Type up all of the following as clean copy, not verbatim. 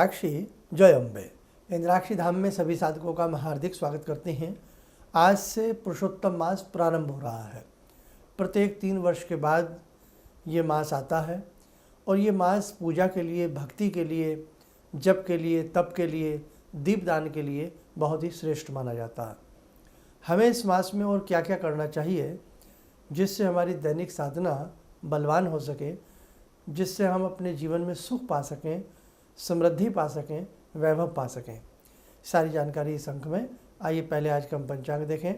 इंद्राक्षी जय अम्बे। इंद्राक्षी धाम में सभी साधकों का हम हार्दिक स्वागत करते हैं। आज से पुरुषोत्तम मास प्रारंभ हो रहा है। प्रत्येक 3 वर्ष के बाद ये मास आता है और ये मास पूजा के लिए, भक्ति के लिए, जप के लिए, तप के लिए, दीपदान के लिए बहुत ही श्रेष्ठ माना जाता है। हमें इस मास में और क्या क्या करना चाहिए जिससे हमारी दैनिक साधना बलवान हो सके, जिससे हम अपने जीवन में सुख पा सकें, समृद्धि पा सकें, वैभव पा सकें। सारी जानकारी इस अंक में। आइए पहले आज का हम पंचांग देखें।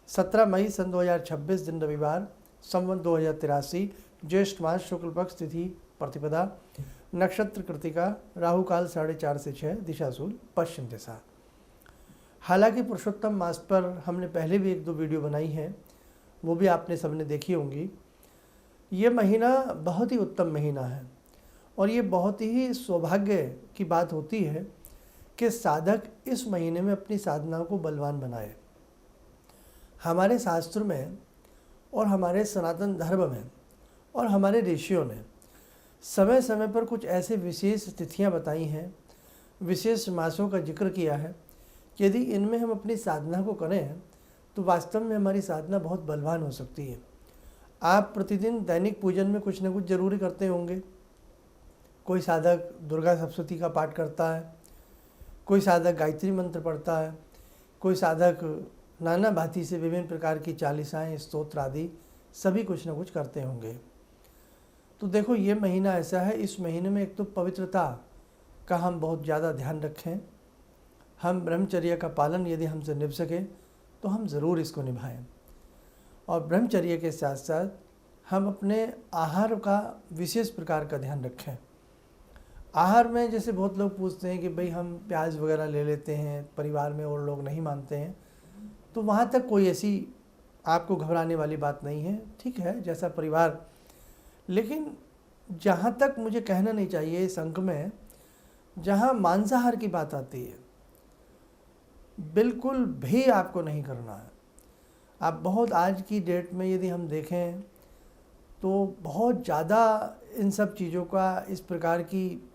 17 मई सन 2026 दिन रविवार, संवत 2083, ज्येष्ठ मास, शुक्ल पक्ष, तिथि प्रतिपदा, नक्षत्र कृतिका, राहु काल 4:30 से 6, दिशा शूल पश्चिम दिशा। हालांकि पुरुषोत्तम मास पर हमने पहले भी 1-2 वीडियो बनाई हैं, वो भी आपने सबने देखी होंगी। ये महीना बहुत ही उत्तम महीना है और ये बहुत ही सौभाग्य की बात होती है कि साधक इस महीने में अपनी साधनाओं को बलवान बनाए। हमारे शास्त्र में और हमारे सनातन धर्म में और हमारे ऋषियों ने समय समय पर कुछ ऐसे विशेष तिथियां बताई हैं, विशेष मासों का जिक्र किया है कि यदि इनमें हम अपनी साधना को करें तो वास्तव में हमारी साधना बहुत बलवान हो सकती है। आप प्रतिदिन दैनिक पूजन में कुछ न कुछ जरूरी करते होंगे। कोई साधक दुर्गा सप्तशती का पाठ करता है, कोई साधक गायत्री मंत्र पढ़ता है, कोई साधक नाना भांति से विभिन्न प्रकार की चालीसाएँ, स्तोत्र आदि सभी कुछ न कुछ करते होंगे। तो देखो, ये महीना ऐसा है, इस महीने में एक तो पवित्रता का हम बहुत ज़्यादा ध्यान रखें। हम ब्रह्मचर्य का पालन यदि हमसे निभ सके तो हम ज़रूर इसको निभाएं। और ब्रह्मचर्य के साथ साथ हम अपने आहार का विशेष प्रकार का ध्यान रखें। आहार में जैसे बहुत लोग पूछते हैं कि भाई हम प्याज वगैरह ले लेते हैं, परिवार में और लोग नहीं मानते हैं, तो वहाँ तक कोई ऐसी आपको घबराने वाली बात नहीं है। ठीक है, जैसा परिवार। लेकिन जहाँ तक मुझे कहना नहीं चाहिए इस अंक में, जहाँ मांसाहार की बात आती है, बिल्कुल भी आपको नहीं करना है। आप बहुत आज की डेट में यदि हम देखें तो बहुत ज़्यादा इन सब चीज़ों का, इस प्रकार की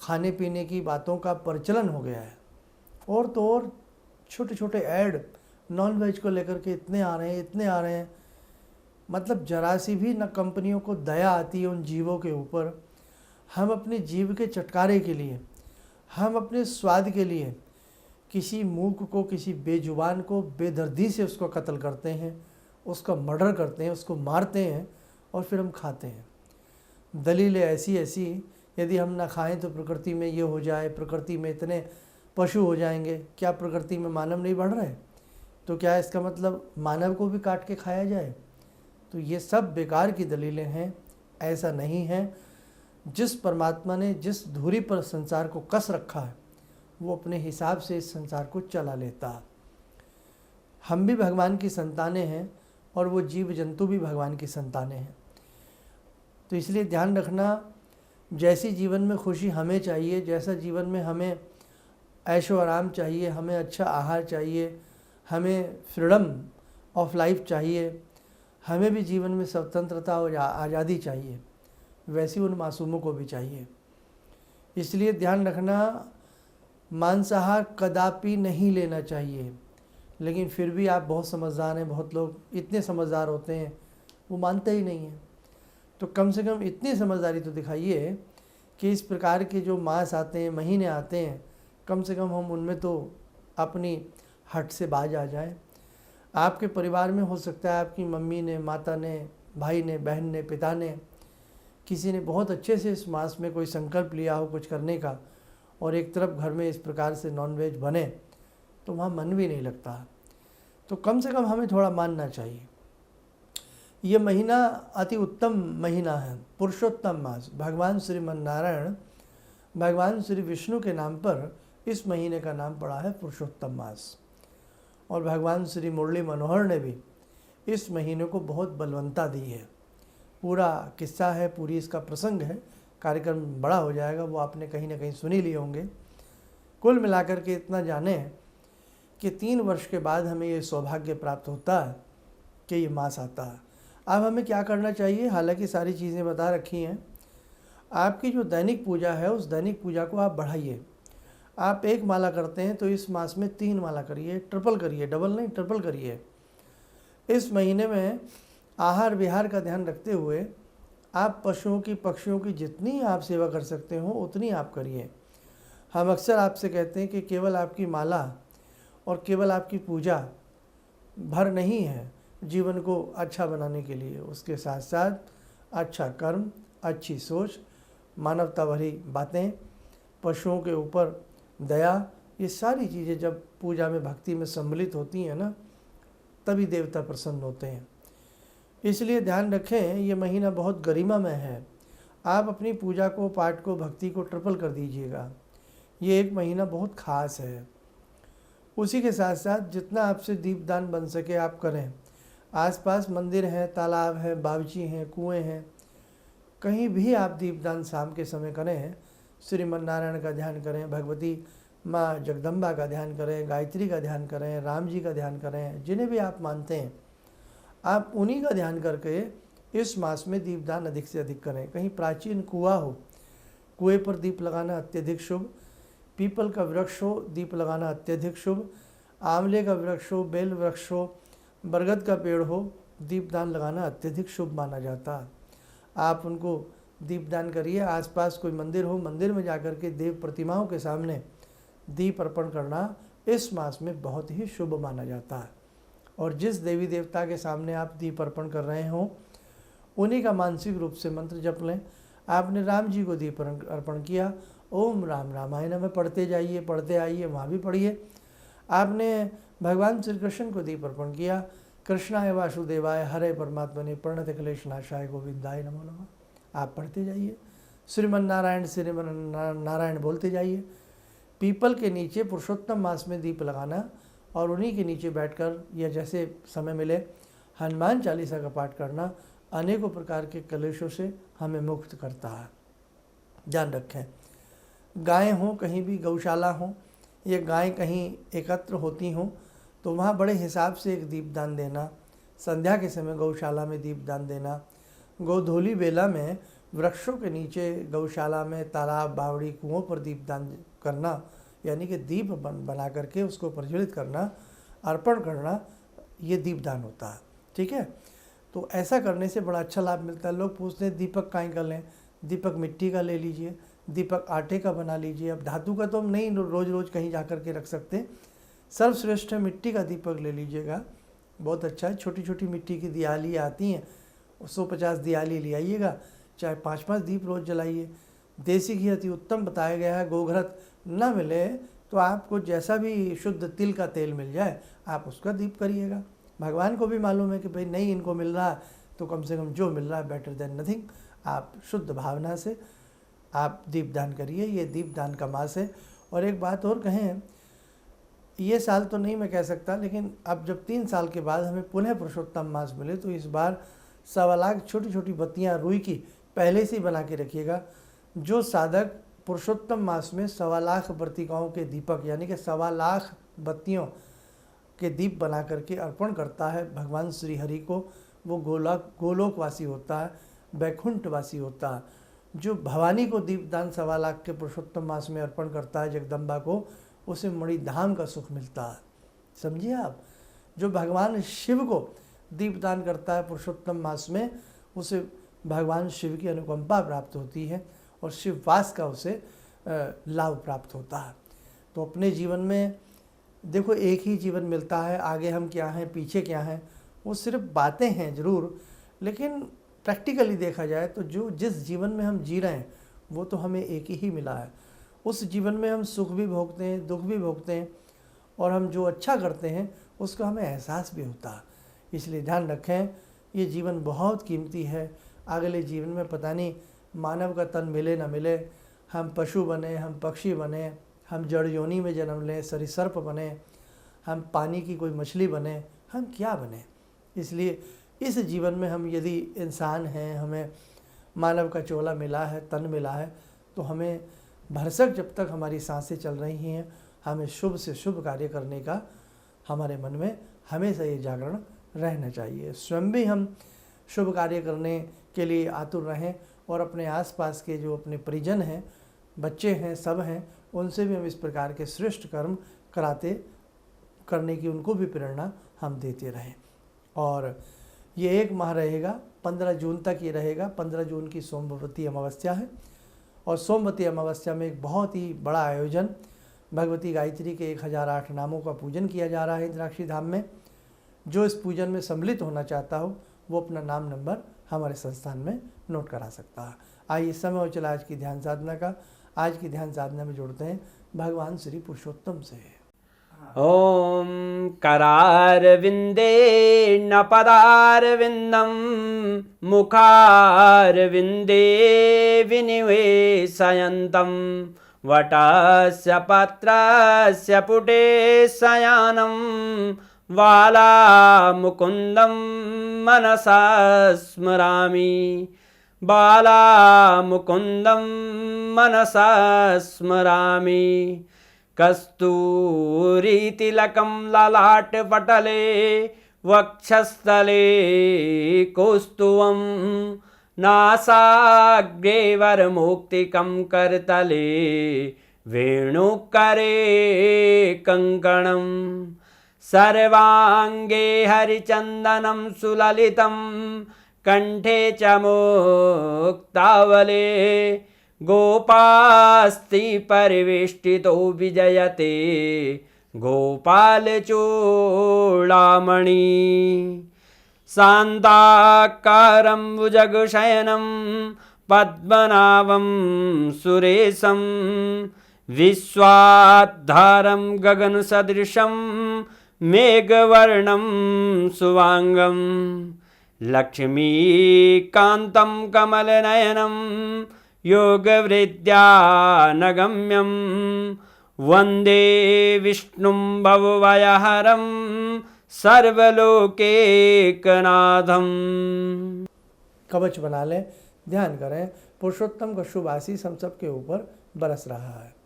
खाने पीने की बातों का प्रचलन हो गया है। और तो और छोटे छोटे ऐड नॉन वेज को लेकर के इतने आ रहे हैं, मतलब जरा सी भी न कंपनियों को दया आती है उन जीवों के ऊपर। हम अपने जीव के चटकारे के लिए, हम अपने स्वाद के लिए किसी मूक को, किसी बेजुबान को बेदर्दी से उसको कत्ल करते हैं, उसका मर्डर करते हैं, उसको मारते हैं और फिर हम खाते हैं। दलीलें ऐसी यदि हम ना खाएं तो प्रकृति में ये हो जाए, प्रकृति में इतने पशु हो जाएंगे। क्या प्रकृति में मानव नहीं बढ़ रहे? तो क्या इसका मतलब मानव को भी काट के खाया जाए? तो ये सब बेकार की दलीलें हैं। ऐसा नहीं है। जिस परमात्मा ने जिस धुरी पर संसार को कस रखा है वो अपने हिसाब से इस संसार को चला लेता है। हम भी भगवान की संतानें हैं और वो जीव जंतु भी भगवान की संतानें हैं। तो इसलिए ध्यान रखना, जैसी जीवन में खुशी हमें चाहिए, जैसा जीवन में हमें ऐशो आराम चाहिए, हमें अच्छा आहार चाहिए, हमें फ्रीडम ऑफ लाइफ चाहिए, हमें भी जीवन में स्वतंत्रता और आज़ादी चाहिए, वैसी उन मासूमों को भी चाहिए। इसलिए ध्यान रखना, मांसाहार कदापि नहीं लेना चाहिए। लेकिन फिर भी आप बहुत समझदार हैं, बहुत लोग इतने समझदार होते हैं वो मानते ही नहीं हैं। तो कम से कम इतनी समझदारी तो दिखाइए कि इस प्रकार के जो मास आते हैं, महीने आते हैं, कम से कम हम उनमें तो अपनी हट से बाज आ जाएं। आपके परिवार में हो सकता है आपकी मम्मी ने, माता ने, भाई ने, बहन ने, पिता ने, किसी ने बहुत अच्छे से इस मास में कोई संकल्प लिया हो कुछ करने का, और एक तरफ घर में इस प्रकार से नॉनवेज बने तो वहाँ मन भी नहीं लगता। तो कम से कम हमें थोड़ा मानना चाहिए। ये महीना अति उत्तम महीना है, पुरुषोत्तम मास। भगवान श्रीमन नारायण, भगवान श्री विष्णु के नाम पर इस महीने का नाम पड़ा है पुरुषोत्तम मास। और भगवान श्री मुरली मनोहर ने भी इस महीने को बहुत बलवंता दी है। पूरा किस्सा है, पूरी इसका प्रसंग है। कार्यक्रम बड़ा हो जाएगा, वो आपने कहीं ना कहीं सुनी लिए होंगे। कुल मिलाकर के इतना जाने कि 3 वर्ष के बाद हमें ये सौभाग्य प्राप्त होता है कि ये मास आता है। अब हमें क्या करना चाहिए? हालांकि सारी चीज़ें बता रखी हैं। आपकी जो दैनिक पूजा है उस दैनिक पूजा को आप बढ़ाइए। आप 1 माला करते हैं तो इस मास में 3 माला करिए, ट्रिपल करिए, डबल नहीं ट्रिपल करिए। इस महीने में आहार विहार का ध्यान रखते हुए आप पशुओं की, पक्षियों की जितनी आप सेवा कर सकते हो उतनी आप करिए। हम अक्सर आपसे कहते हैं कि केवल आपकी माला और केवल आपकी पूजा भर नहीं है जीवन को अच्छा बनाने के लिए, उसके साथ साथ अच्छा कर्म, अच्छी सोच, मानवता भरी बातें, पशुओं के ऊपर दया, ये सारी चीज़ें जब पूजा में, भक्ति में सम्मिलित होती हैं ना, तभी देवता प्रसन्न होते हैं। इसलिए ध्यान रखें, ये महीना बहुत गरिमामय है। आप अपनी पूजा को, पाठ को, भक्ति को ट्रिपल कर दीजिएगा। ये एक महीना बहुत ख़ास है। उसी के साथ साथ जितना आपसे दीपदान बन सके आप करें। आसपास मंदिर हैं, तालाब हैं, बावची हैं, कुएं हैं, कहीं भी आप दीपदान शाम के समय करें। श्रीमन नारायण का ध्यान करें, भगवती माँ जगदम्बा का ध्यान करें, गायत्री का ध्यान करें, राम जी का ध्यान करें, जिन्हें भी आप मानते हैं आप उन्हीं का ध्यान करके इस मास में दीपदान अधिक से अधिक करें। कहीं प्राचीन कुआं हो, कुएं पर दीप लगाना अत्यधिक शुभ। पीपल का वृक्ष हो, दीप लगाना अत्यधिक शुभ। आंवले का वृक्ष हो, बेल वृक्ष हो, बरगद का पेड़ हो, दीपदान लगाना अत्यधिक शुभ माना जाता है। आप उनको दीपदान करिए। आसपास कोई मंदिर हो, मंदिर में जाकर के देव प्रतिमाओं के सामने दीप अर्पण करना इस मास में बहुत ही शुभ माना जाता है। और जिस देवी देवता के सामने आप दीप अर्पण कर रहे हो उन्हीं का मानसिक रूप से मंत्र जप लें। आपने राम जी को दीप अर्पण किया, ओम राम रामायण में पढ़ते जाइए, पढ़ते आइए, वहाँ भी पढ़िए। आपने भगवान श्री कृष्ण को दीप अर्पण किया, कृष्णाय वासुदेवाय हरे परमात्मने प्रणत क्लेशनाशाय गोविंदाय नमो नमः, आप पढ़ते जाइए। श्रीमन नारायण बोलते जाइए। पीपल के नीचे पुरुषोत्तम मास में दीप लगाना और उन्हीं के नीचे बैठकर या जैसे समय मिले हनुमान चालीसा का पाठ करना अनेकों प्रकार के कलेशों से हमें मुक्त करता है। ध्यान रखें, गायें हों, कहीं भी गौशाला हो, ये गायें कहीं एकत्र होती हों तो वहाँ बड़े हिसाब से एक दीपदान देना। संध्या के समय गौशाला में दीपदान देना। गोधूली बेला में वृक्षों के नीचे, गौशाला में, तालाब, बावड़ी, कुओं पर दीपदान करना, यानी कि दीप बना करके उसको प्रज्वलित करना, अर्पण करना, ये दीपदान होता है। ठीक है, तो ऐसा करने से बड़ा अच्छा लाभ मिलता है। लोग पूछते हैं दीपक काहे का लें? दीपक मिट्टी का ले लीजिए, दीपक आटे का बना लीजिए। अब धातु का तो हम नहीं रोज़ रोज़ कहीं जा कर के रख सकते। सर्वश्रेष्ठ मिट्टी का दीपक ले लीजिएगा, बहुत अच्छा है। छोटी छोटी मिट्टी की दियाली आती हैं, 150 दियाली ले आइएगा, चाहे 5-5 दीप रोज़ जलाइए। देसी घी अति उत्तम बताया गया है। गोघृत ना मिले तो आपको जैसा भी शुद्ध तिल का तेल मिल जाए आप उसका दीप करिएगा। भगवान को भी मालूम है कि भाई नहीं इनको मिल रहा तो कम से कम जो मिल रहा है बेटर देन नथिंग। आप शुद्ध भावना से आप दीपदान करिए। ये दीपदान का मास है। और एक बात और कहें, ये साल तो नहीं मैं कह सकता, लेकिन अब जब 3 साल के बाद हमें पुनः पुरुषोत्तम मास मिले तो इस बार 1.25 लाख छोटी छोटी बत्तियाँ रुई की पहले से ही बना के रखिएगा। जो साधक पुरुषोत्तम मास में 1.25 लाख वर्तिकाओं के दीपक यानी कि 1.25 लाख बत्तियों के दीप बना करके अर्पण करता है भगवान श्री हरि को, वो गोलोकवासी होता है, बैकुंठवासी होता है। जो भवानी को दीपदान 1.25 लाख के पुरुषोत्तम मास में अर्पण करता है जगदम्बा को, उसे मणिधाम का सुख मिलता है। समझिए आप, जो भगवान शिव को दीपदान करता है पुरुषोत्तम मास में, उसे भगवान शिव की अनुकंपा प्राप्त होती है और शिववास का उसे लाभ प्राप्त होता है। तो अपने जीवन में देखो, एक ही जीवन मिलता है, आगे हम क्या हैं, पीछे क्या हैं, वो सिर्फ बातें हैं ज़रूर, लेकिन प्रैक्टिकली देखा जाए तो जो जिस जीवन में हम जी रहे हैं वो तो हमें एक ही मिला है। उस जीवन में हम सुख भी भोगते हैं, दुख भी भोगते हैं, और हम जो अच्छा करते हैं उसका हमें एहसास भी होता है। इसलिए ध्यान रखें, ये जीवन बहुत कीमती है। अगले जीवन में पता नहीं मानव का तन मिले ना मिले, हम पशु बने, हम पक्षी बने, हम जड़ योनि में जन्म लें, सरीसर्प बने, हम पानी की कोई मछली बने, हम क्या बने। इसलिए इस जीवन में हम यदि इंसान हैं, हमें मानव का चोला मिला है, तन मिला है, तो हमें भरसक जब तक हमारी सांसें चल रही हैं हमें शुभ से शुभ कार्य करने का हमारे मन में हमेशा ये जागरण रहना चाहिए। स्वयं भी हम शुभ कार्य करने के लिए आतुर रहें और अपने आसपास के जो अपने परिजन हैं, बच्चे हैं, सब हैं, उनसे भी हम इस प्रकार के श्रेष्ठ कर्म करने की उनको भी प्रेरणा हम देते रहें। और ये 1 माह रहेगा, 15 जून तक ये रहेगा। 15 जून की सोमवती अमावस्या है और सोमवती अमावस्या में एक बहुत ही बड़ा आयोजन, भगवती गायत्री के 1008 नामों का पूजन किया जा रहा है इंद्राक्षी धाम में। जो इस पूजन में सम्मिलित होना चाहता हो वो अपना नाम नंबर हमारे संस्थान में नोट करा सकता है। आइए इस समय हो चला आज की ध्यान साधना का। आज की ध्यान साधना में जोड़ते हैं भगवान श्री पुरुषोत्तम से। ओम करारविंदे न पदारविंदम मुखारविंदे विनिवेशयन्तम वटस्य पत्रस्य पुटे शयानं बालामुकुन्दं मनसा स्मरामि बालामुकुन्दं मनसा स्मरामि कस्तूरीतिलकं ललाटपटले वक्षस्थले कौस्तुभं नासाग्रे वरमौक्तिकं करतले वेणुकरे कङ्कणं सर्वाङ्गे हरिचन्दनं सुललितं कंठे च मुक्तावले गोपास्ति परिवेष्टितो विजयते गोपालचूडामणि शान्ताकारं भुजगशयनं पद्मनाभं सुरेशं विश्वाधारं गगनसदृशं मेघवर्णं शुभांगं लक्ष्मीकान्तं कमलनयनं योगवृद्ध्यानगम्यं वन्दे विष्णुं भवभयहरं सर्वलोकैकनाथं। कवच बना लें, ध्यान करें, पुरुषोत्तम का शुभ आशीष हम सब के ऊपर बरस रहा है।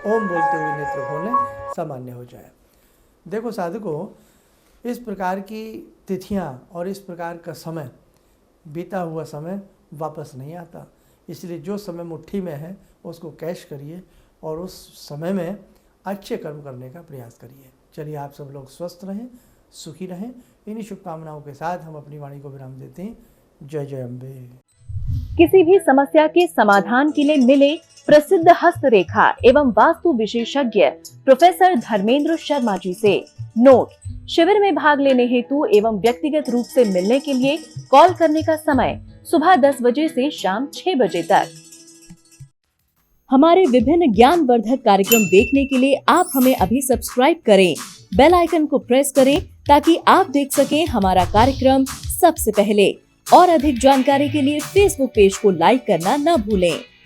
ओम बोलते हुए नेत्र खोलें, सामान्य हो जाए। देखो साधकों, इस प्रकार की तिथियां और इस प्रकार का समय, बीता हुआ समय वापस नहीं आता। इसलिए जो समय मुट्ठी में है उसको कैश करिए और उस समय में अच्छे कर्म करने का प्रयास करिए। चलिए, आप सब लोग स्वस्थ रहें, सुखी रहें। इन्हीं शुभकामनाओं के साथ हम अपनी वाणी को विराम देते हैं। जय जय अम्बे। किसी भी समस्या के समाधान के लिए मिले प्रसिद्ध हस्तरेखा एवं वास्तु विशेषज्ञ प्रोफेसर धर्मेंद्र शर्मा जी से। नोट: शिविर में भाग लेने हेतु एवं व्यक्तिगत रूप से मिलने के लिए कॉल करने का समय सुबह 10 बजे से शाम 6 बजे तक। हमारे विभिन्न ज्ञानवर्धक कार्यक्रम देखने के लिए आप हमें अभी सब्सक्राइब करें, बेल आइकन को प्रेस करें ताकि आप देख सकें हमारा कार्यक्रम सबसे पहले। और अधिक जानकारी के लिए फेसबुक पेज को लाइक करना न भूलें।